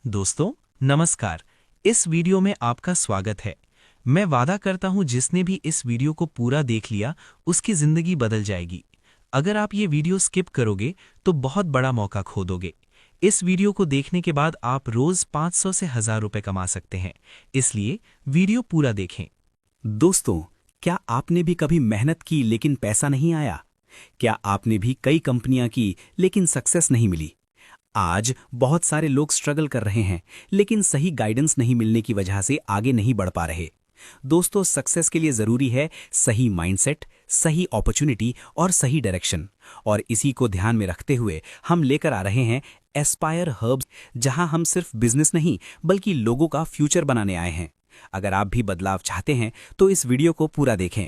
दोस्तों नमस्कार। इस वीडियो में आपका स्वागत है। मैं वादा करता हूं जिसने भी इस वीडियो को पूरा देख लिया उसकी जिंदगी बदल जाएगी। अगर आप ये वीडियो स्किप करोगे तो बहुत बड़ा मौका खो दोगे। इस वीडियो को देखने के बाद आप रोज 500 से 1000 रुपए कमा सकते हैं, इसलिए वीडियो पूरा देखें। दोस्तों, क्या आपने भी कभी मेहनत की लेकिन पैसा नहीं आया? क्या आपने भी कई कंपनियां की लेकिन सक्सेस नहीं मिली? आज बहुत सारे लोग स्ट्रगल कर रहे हैं लेकिन सही गाइडेंस नहीं मिलने की वजह से आगे नहीं बढ़ पा रहे। दोस्तों, सक्सेस के लिए जरूरी है सही माइंडसेट, सही अपॉर्चुनिटी और सही डायरेक्शन। और इसी को ध्यान में रखते हुए हम लेकर आ रहे हैं एस्पायर हर्ब्स, जहां हम सिर्फ बिजनेस नहीं बल्कि लोगों का फ्यूचर बनाने आए हैं। अगर आप भी बदलाव चाहते हैं तो इस वीडियो को पूरा देखें।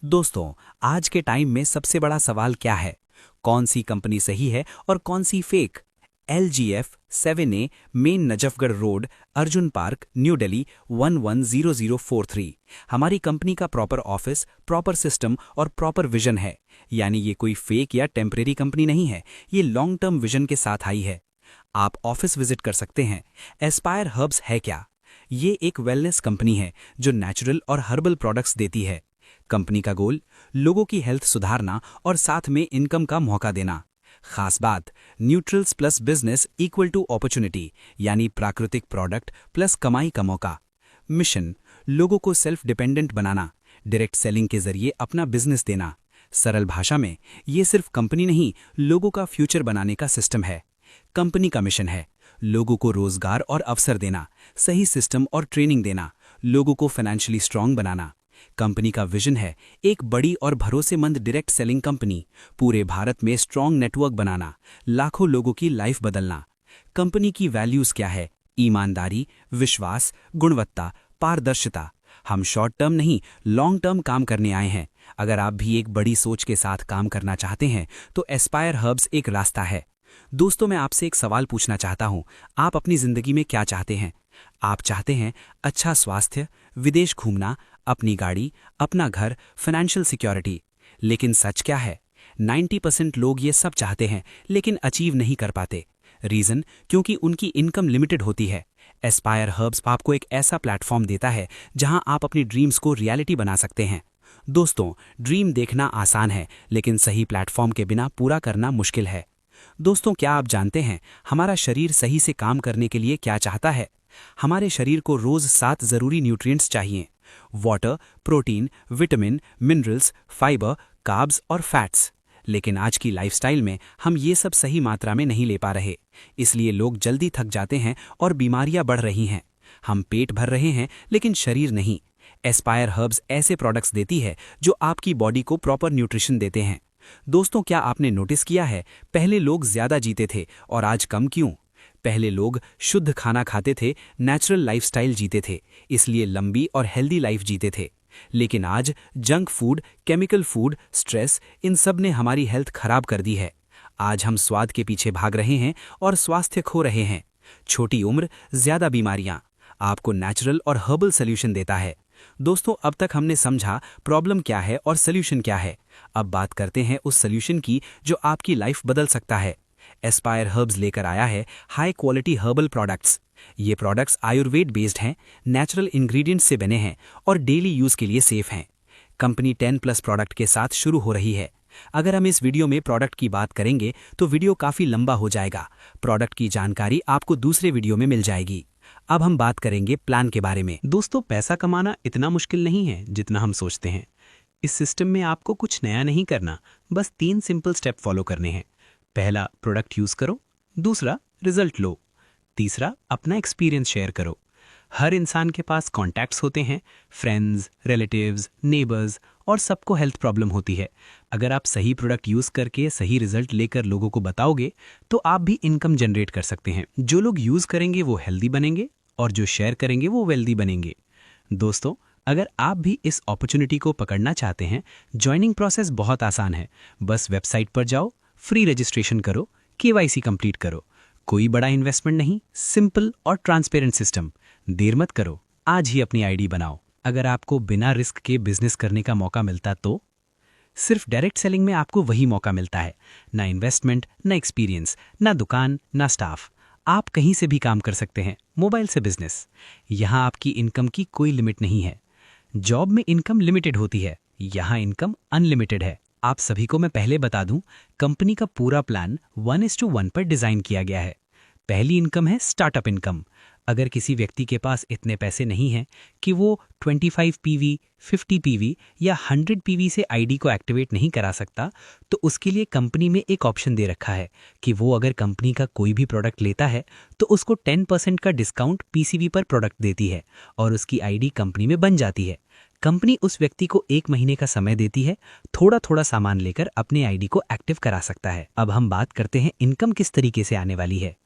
दोस्तों, आज के टाइम में सबसे बड़ा सवाल क्या है? कौन सी कंपनी सही है और कौन सी fake? LGF 7A main Najafgarh road, Arjun park, new Delhi 110043। हमारी कंपनी का प्रॉपर ऑफिस, प्रॉपर सिस्टम और प्रॉपर विजन है। यानी ये कोई फेक या टेम्परेरी कंपनी नहीं है, ये लॉन्ग टर्म विजन के साथ आई है। आप ऑफिस विजिट कर सकते हैं। एस्पायर हर्ब्स है क्या? ये एक वेलनेस कंपनी है जो नेचुरल और हर्बल प्रोडक्ट्स देती है। कंपनी का गोल लोगों की हेल्थ सुधारना और साथ में इनकम का मौका देना। खास बात, neutrals plus business equal to opportunity, यानी प्राकृतिक प्रोडक्ट प्लस कमाई का मौका। मिशन, लोगों को सेल्फ डिपेंडेंट बनाना, डायरेक्ट सेलिंग के जरिए अपना बिजनेस देना। सरल भाषा में, ये सिर्फ कंपनी नहीं, लोगों का फ्यूचर बनाने का सिस्टम है। कंपनी का मिशन है लोगों को रोजगार और अवसर देना, सही सिस्टम और ट्रेनिंग देना, लोगों को फाइनेंशियली स्ट्रांग बनाना। कंपनी का विजन है एक बड़ी और भरोसेमंद डायरेक्ट सेलिंग कंपनी, पूरे भारत में स्ट्रांग नेटवर्क बनाना, लाखों लोगों की लाइफ बदलना। कंपनी की वैल्यूज क्या है? ईमानदारी, विश्वास, गुणवत्ता, पारदर्शिता। हम शॉर्ट टर्म नहीं, लॉन्ग टर्म काम करने आए हैं। अगर आप भी एक बड़ी सोच के साथ काम करना चाहते हैं तो एस्पायर हर्ब्स एक रास्ता है। दोस्तों, मैं आपसे एक सवाल पूछना चाहता हूं। आप अपनी जिंदगी में क्या चाहते हैं? आप चाहते हैं अच्छा स्वास्थ्य, विदेश घूमना, अपनी गाड़ी, अपना घर, फाइनेंशियल सिक्योरिटी। लेकिन सच क्या है? 90% लोग ये सब चाहते हैं लेकिन अचीव नहीं कर पाते। रीजन, क्योंकि उनकी इनकम लिमिटेड होती है। एस्पायर हर्ब्स आपको एक ऐसा प्लेटफॉर्म देता है जहां आप अपनी ड्रीम्स को रियलिटी बना सकते हैं। दोस्तों, ड्रीम देखना आसान है लेकिन सही प्लेटफॉर्म के बिना पूरा करना मुश्किल है। दोस्तों, क्या आप जानते हैं हमारा शरीर सही से काम करने के लिए क्या चाहता है? हमारे शरीर को रोज 7 जरूरी न्यूट्रिएंट्स चाहिए। Water, protein, vitamin, minerals, fibre, carbs और फैट्स। लेकिन आज की लाइफस्टाइल में हम ये सब सही मात्रा में नहीं ले पा रहे। इसलिए लोग जल्दी थक जाते हैं और बीमारियां बढ़ रही हैं। हम पेट भर रहे हैं लेकिन शरीर नहीं। एस्पायर हर्ब्स ऐसे प्रोडक्ट्स देती है जो आपकी बॉडी को प्रॉपर न्यूट्रिशन देते हैं। दोस्तों, क्या आपने नोटिस किया है पहले लोग ज्यादा जीते थे और आज कम क्यों? पहले लोग शुद्ध खाना खाते थे, नेचुरल लाइफस्टाइल जीते थे, इसलिए लंबी और हेल्दी लाइफ जीते थे। लेकिन आज junk food, chemical food, stress, इन सब ने हमारी हेल्थ खराब कर दी है। आज हम स्वाद के पीछे भाग रहे हैं और स्वास्थ्य खो रहे हैं। छोटी उम्र, ज्यादा बीमारियां। आपको नेचुरल और हर्बल सोल्यूशन देता है। दोस्तों, अब तक हमने समझा प्रॉब्लम क्या है और सोल्यूशन क्या है। अब बात करते हैं उस सोल्यूशन की जो आपकी लाइफ बदल सकता है। एस्पायर हर्ब्स लेकर आया है हाई क्वालिटी हर्बल प्रोडक्ट्स। ये प्रोडक्ट्स आयुर्वेद बेस्ड हैं, नेचुरल इंग्रेडिएंट्स से बने हैं और डेली यूज के लिए सेफ हैं। कंपनी 10+ प्रोडक्ट के साथ शुरू हो रही है। अगर हम इस वीडियो में प्रोडक्ट की बात करेंगे तो वीडियो काफी लंबा हो जाएगा। प्रोडक्ट की जानकारी आपको दूसरे वीडियो में मिल जाएगी। अब हम बात करेंगे प्लान के बारे में। दोस्तों, पैसा कमाना इतना मुश्किल नहीं है जितना हम सोचते हैं। इस सिस्टम में आपको कुछ नया नहीं करना, बस 3 सिंपल स्टेप फॉलो करने हैं। पहला, प्रोडक्ट यूज करो। दूसरा, रिजल्ट लो। तीसरा, अपना एक्सपीरियंस शेयर करो। हर इंसान के पास कॉन्टैक्ट्स होते हैं, फ्रेंड्स, रिलेटिव्स, नेबर्स, और सबको हेल्थ प्रॉब्लम होती है। अगर आप सही प्रोडक्ट यूज करके सही रिजल्ट लेकर लोगों को बताओगे तो आप भी इनकम जनरेट कर सकते हैं। जो लोग यूज करेंगे वो हेल्दी बनेंगे और जो शेयर करेंगे वो वेल्दी बनेंगे। दोस्तों, अगर आप भी इस अपॉर्चुनिटी को पकड़ना चाहते हैं, ज्वाइनिंग प्रोसेस बहुत आसान है। बस वेबसाइट पर जाओ, फ्री रजिस्ट्रेशन करो, KYC कंप्लीट करो। कोई बड़ा इन्वेस्टमेंट नहीं, सिंपल और ट्रांसपेरेंट सिस्टम। देर मत करो, आज ही अपनी आईडी बनाओ। अगर आपको बिना रिस्क के बिजनेस करने का मौका मिलता तो? सिर्फ डायरेक्ट सेलिंग में आपको वही मौका मिलता है। ना इन्वेस्टमेंट, ना एक्सपीरियंस, ना दुकान, ना स्टाफ। आप कहीं से भी काम कर सकते हैं, मोबाइल से बिजनेस। यहाँ आपकी इनकम की कोई लिमिट नहीं है। जॉब में इनकम लिमिटेड होती है, यहाँ इनकम अनलिमिटेड है। आप सभी को मैं पहले बता दूं, कंपनी का पूरा प्लान 1:1 पर डिजाइन किया गया है। पहली इनकम है स्टार्टअप इनकम। अगर किसी व्यक्ति के पास इतने पैसे नहीं हैं कि वो 25 पीवी, 50 पीवी या 100 पीवी से आईडी को एक्टिवेट नहीं करा सकता, तो उसके लिए कंपनी में एक ऑप्शन दे रखा है कि वो अगर कंपनी का कोई भी प्रोडक्ट लेता है तो उसको 10% का डिस्काउंट पीसीवी पर प्रोडक्ट देती है और उसकी आईडी कंपनी में बन जाती है। कंपनी उस व्यक्ति को 1 महीने का समय देती है, थोड़ा थोड़ा सामान लेकर अपने आईडी को एक्टिव करा सकता है। अब हम बात करते हैं इनकम किस तरीके से आने वाली है।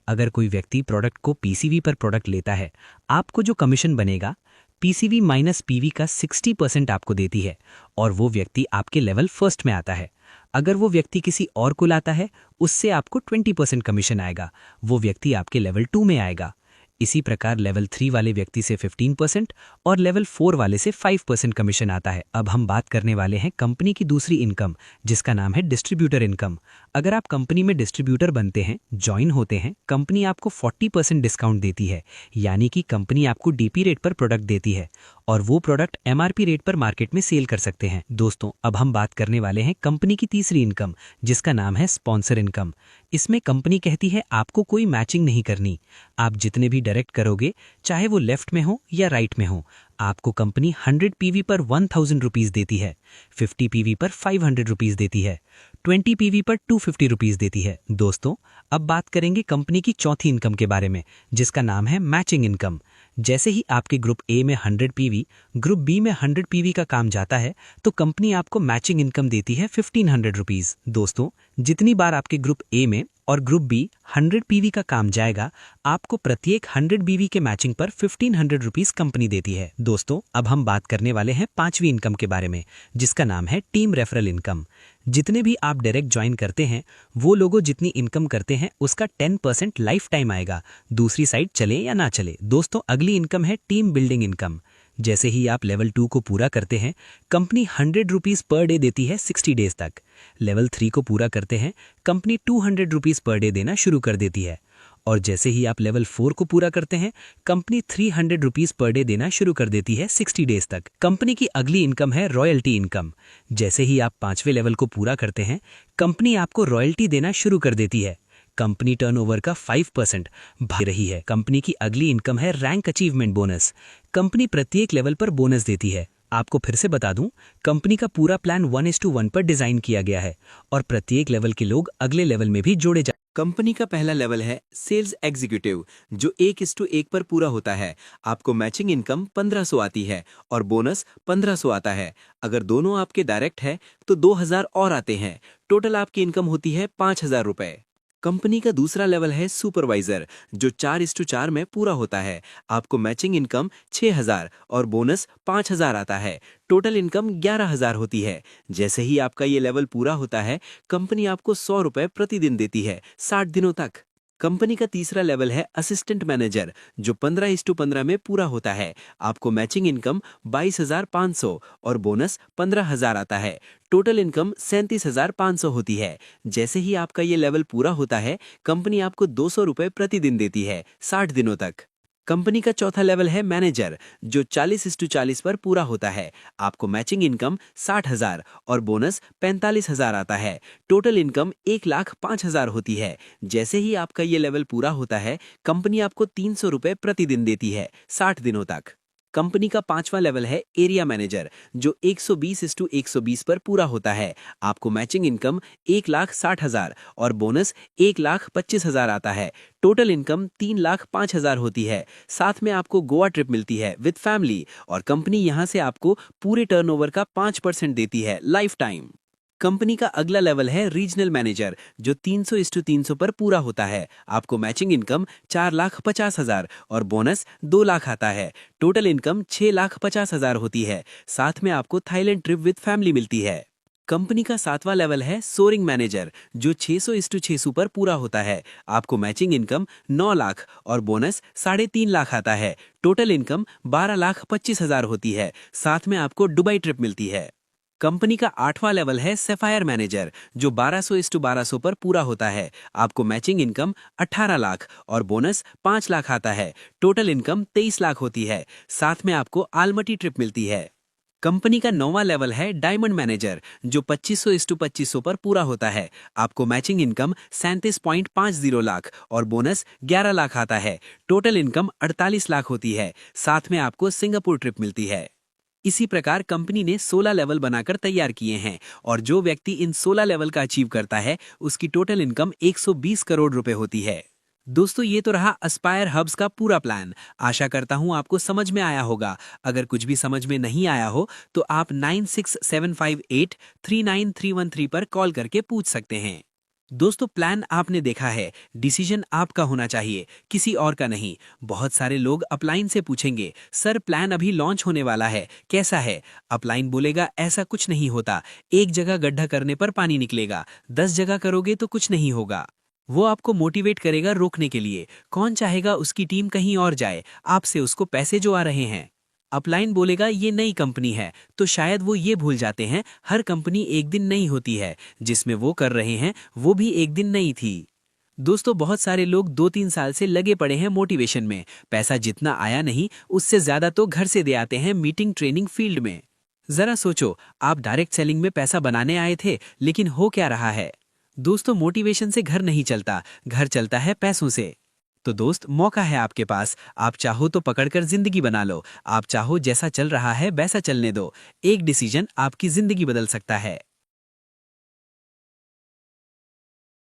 अगर कोई व्यक्ति प्रोडक्ट को पीसीवी पर प्रोडक्ट लेता है, आपको जो कमीशन बनेगा पीसीवी माइनस पीवी का 60% आपको देती है और वो व्यक्ति आपके लेवल फर्स्ट में आता है। अगर वो व्यक्ति किसी और को लाता है, उससे आपको 20% कमीशन आएगा, वो व्यक्ति आपके लेवल 2 में आएगा। इसी प्रकार लेवल 3 वाले व्यक्ति से 15% और लेवल 4 वाले से 5% कमीशन आता है। अब हम बात करने वाले हैं कंपनी की दूसरी इनकम, जिसका नाम है डिस्ट्रीब्यूटर इनकम। अगर आप कंपनी में डिस्ट्रीब्यूटर बनते हैं, ज्वाइन होते हैं, कंपनी आपको 40% डिस्काउंट देती है, यानी कि कंपनी आपको डीपी रेट पर प्रोडक्ट देती है और वो प्रोडक्ट एमआरपी रेट पर मार्केट में सेल कर सकते हैं। दोस्तों, अब हम बात करने वाले हैं कंपनी की तीसरी इनकम, जिसका नाम है स्पॉन्सर इनकम। इसमें कंपनी कहती है आपको कोई मैचिंग नहीं करनी। आप जितने भी डायरेक्ट करोगे, चाहे वो लेफ्ट में हो या राइट में हो, आपको कंपनी 100 पीवी पर 1000 रुपीज देती है, 50 पीवी पर 500 रुपीज देती है, 20 पीवी पर 250 रुपीज देती है। दोस्तों, अब बात करेंगे कंपनी की चौथी इनकम के बारे में, जिसका नाम है मैचिंग इनकम। जैसे ही आपके ग्रुप ए में 100 पीवी, ग्रुप बी में 100 पीवी का काम जाता है, तो कंपनी आपको मैचिंग इनकम देती है 1500 रुपीज। दोस्तों, जितनी बार आपके ग्रुप ए में और ग्रुप बी 100 पीवी का काम जाएगा, आपको प्रत्येक 100 बीवी के मैचिंग पर 1500 रुपीज कंपनी देती है। दोस्तों, अब हम बात करने वाले हैं पांचवी इनकम के बारे में, जिसका नाम है टीम रेफरल इनकम। जितने भी आप डायरेक्ट ज्वाइन करते हैं, वो लोगों जितनी इनकम करते हैं उसका 10% लाइफ टाइम आएगा, दूसरी साइड चले या ना चले। दोस्तों, अगली इनकम है टीम बिल्डिंग इनकम। जैसे ही आप लेवल 2 को पूरा करते हैं, कंपनी 100 रुपीज पर डे देती है 60 डेज तक। लेवल 3 को पूरा करते हैं, कंपनी 200 रुपीज पर डे देना शुरू कर देती है। और जैसे ही आप लेवल 4 को पूरा करते हैं, कंपनी 300 रुपीज पर डे देना शुरू कर देती है 60 डेज तक। कंपनी की अगली इनकम है रॉयल्टी इनकम। जैसे ही आप 5वें लेवल को पूरा करते हैं, कंपनी आपको रॉयल्टी देना शुरू कर देती है। कंपनी टर्नओवर का 5% भाग रही है। कंपनी की अगली इनकम है रैंक अचीवमेंट बोनस। कंपनी प्रत्येक लेवल पर बोनस देती है। आपको फिर से बता दूं, कंपनी का पूरा प्लान 1:1 पर डिजाइन किया गया है और प्रत्येक लेवल के लोग अगले लेवल में भी जोड़े जा। कंपनी का पहला लेवल है सेल्स एग्जीक्यूटिव, जो 1:1 पर पूरा होता है। आपको मैचिंग इनकम 1500 आती है और बोनस 1500 आता है। अगर दोनों आपके डायरेक्ट है तो 2000 और आते हैं। टोटल आपकी इनकम होती है 5000 रुपए। कंपनी का दूसरा लेवल है सुपरवाइजर, जो 4:4 में पूरा होता है। आपको मैचिंग इनकम 6000 और बोनस 5000 आता है। टोटल इनकम 11000 होती है। जैसे ही आपका ये लेवल पूरा होता है, कंपनी आपको 100 रुपए प्रतिदिन देती है 60 दिनों तक। कंपनी का तीसरा लेवल है असिस्टेंट मैनेजर, जो 15:15 में पूरा होता है। आपको मैचिंग इनकम 22500 और बोनस 15000 आता है। टोटल इनकम 37500 होती है। जैसे ही आपका ये लेवल पूरा होता है, कंपनी आपको 200 रुपए प्रतिदिन देती है 60 दिनों तक। कंपनी का चौथा लेवल है मैनेजर, जो 40:40 पर पूरा होता है। आपको मैचिंग इनकम 60000 और बोनस 45000 आता है। टोटल इनकम 1,05,000 होती है। जैसे ही आपका ये लेवल पूरा होता है, कंपनी आपको 300 रुपए प्रतिदिन देती है 60 दिनों तक। कंपनी का पांचवा लेवल है एरिया मैनेजर, जो 120:120 पर पूरा होता है। आपको मैचिंग इनकम 1,60,000 और बोनस 1,25,000 आता है। टोटल इनकम 3,05,000 होती है। साथ में आपको गोवा ट्रिप मिलती है विद फैमिली और कंपनी यहां से आपको पूरे टर्नओवर का 5% देती है लाइफ टाइम। कंपनी का अगला लेवल है रीजनल मैनेजर, जो 300:300 पर पूरा होता है। आपको मैचिंग इनकम 4,50,000 और बोनस 2 लाख आता है। टोटल इनकम 6,50,000 होती है। साथ में आपको थाईलैंड ट्रिप विद फैमिली मिलती है। कंपनी का 7वां लेवल है सोरिंग मैनेजर, जो 600:600 पर पूरा होता है। आपको मैचिंग इनकम 9 लाख और बोनस 3.5 लाख आता है। टोटल इनकम 12,25,000 होती है। साथ में आपको दुबई ट्रिप मिलती है। कंपनी का 8वां लेवल है सैफायर मैनेजर, जो 1200:1200 पर पूरा होता है। आपको मैचिंग इनकम 18 लाख और बोनस 5 लाख आता है। टोटल इनकम 23 लाख होती है। साथ में आपको आलमटी ट्रिप मिलती है। कंपनी का 9वां लेवल है डायमंड मैनेजर, जो 2500:2500 पर पूरा होता है। आपको मैचिंग इनकम 37.50 लाख और बोनस 11 लाख आता है। टोटल इनकम 48 लाख होती है। साथ में आपको सिंगापुर ट्रिप मिलती है। इसी प्रकार कंपनी ने 16 लेवल बनाकर तैयार किए हैं और जो व्यक्ति इन 16 लेवल का अचीव करता है उसकी टोटल इनकम 120 करोड़ रुपए होती है। दोस्तों, ये तो रहा एस्पायर हब्स का पूरा प्लान। आशा करता हूं आपको समझ में आया होगा। अगर कुछ भी समझ में नहीं आया हो तो आप 9675839313 पर कॉल करके पूछ सकते हैं। दोस्तों, प्लान आपने देखा है, डिसीजन आपका होना चाहिए, किसी और का नहीं। बहुत सारे लोग अपलाइन से पूछेंगे, सर प्लान अभी लॉन्च होने वाला है, कैसा है? अपलाइन बोलेगा ऐसा कुछ नहीं होता, एक जगह गड्ढा करने पर पानी निकलेगा, 10 जगह करोगे तो कुछ नहीं होगा। वो आपको मोटिवेट करेगा रोकने के लिए। कौन चाहेगा उसकी टीम कहीं और जाए, आपसे उसको पैसे जो आ रहे हैं। अपलाइन बोलेगा ये नई कंपनी है, तो शायद वो ये भूल जाते हैं हर कंपनी एक दिन नई होती है। जिसमें वो कर रहे हैं वो भी एक दिन नई थी। दोस्तों, बहुत सारे लोग 2-3 साल से लगे पड़े हैं मोटिवेशन में। पैसा जितना आया नहीं, उससे ज्यादा तो घर से दे आते हैं मीटिंग ट्रेनिंग फील्ड में। जरा सोचो, आप डायरेक्ट सेलिंग में पैसा बनाने आए थे, लेकिन हो क्या रहा है? दोस्तों, मोटिवेशन से घर नहीं चलता, घर चलता है पैसों से। तो दोस्त, मौका है आपके पास। आप चाहो तो पकड़कर जिंदगी बना लो, आप चाहो जैसा चल रहा है वैसा चलने दो। एक डिसीजन आपकी जिंदगी बदल सकता है।